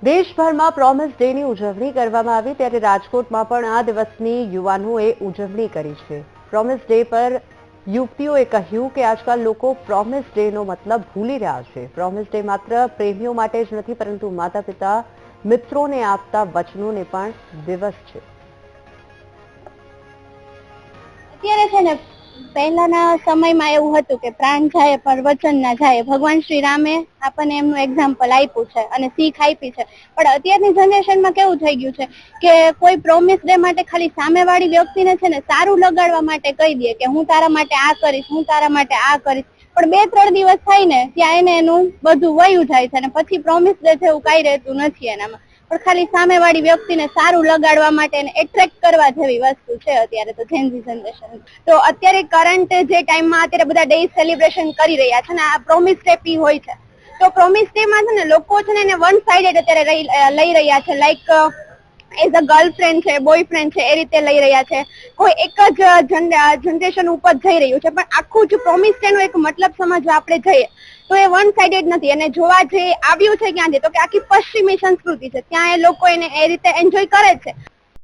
દેશભરમાં પ્રોમિસ ડેની ઉજવણી કરવામાં આવી ત્યારે રાજકોટમાં પણ આ દિવસની યુવાનોએ ઉજવણી કરી છે। પ્રોમિસ ડે પર યુવતીઓએ કહ્યું કે આજકાલ લોકો પ્રોમિસ ડેનો મતલબ ભૂલી રહ્યા છે। પ્રોમિસ ડે માત્ર પ્રેમીઓ માટે જ નથી પરંતુ માતા પિતા મિત્રોને આપતા વચનોને પણ દિવસ છે। અત્યારે છે ને પહેલાના સમયમાં એવું હતું કે પ્રાણ જાય પણ વચન ના જાય। ભગવાન શ્રી રામે આપણને એમનું એક્ઝામ્પલ આપ્યું છે અને શીખ આપી છે, પણ અત્યારની જનરેશનમાં કેવું થઈ ગયું છે કે કોઈ પ્રોમિસ ડે માટે ખાલી સામેવાળી વ્યક્તિને છે ને સારું લગાડવા માટે કહી દે કે હું તારા માટે આ કરીશ, હું તારા માટે આ કરીશ, પણ 2-3 દિવસ થાય ને ત્યાં એને એનું બધું વયું જાય છે અને પછી પ્રોમિસ ડે જેવું કઈ રહેતું નથી એનામાં, પણ ખાલી સામેવાળી વ્યક્તિને સારું લગાડવા માટે એને એટ્રેક્ટ કરવા જેવી વસ્તુ છે અત્યારે તો જેનઝી જનરેશન। તો અત્યારે કરંટ જે ટાઈમમાં અત્યારે બધા ડે સેલિબ્રેશન કરી રહ્યા છે ને આ પ્રોમિસ ડે પી હોય છે, તો પ્રોમિસ ડે માં છે ને લોકો છે ને એને વન સાઇડેડ અત્યારે લઈ રહ્યા છે, લાઈક એઝ અ ગર્લફ્રેન્ડ છે, બોયફ્રેન્ડ છે, એ રીતે લઈ રહ્યા છે। કોઈ એક જ જનરેશન ઉપર જઈ રહ્યું છે, પણ આખું જ પ્રોમિસ ડે નો એક મતલબ સમજવા આપણે જઈએ તો એ વન સાઇડેડ નથી। અને જોવા જઈ આવ્યું છે ક્યાંથી તો કે આખી પશ્ચિમી સંસ્કૃતિ છે, ત્યાં એ લોકો એને એ રીતે એન્જોય કરે છે।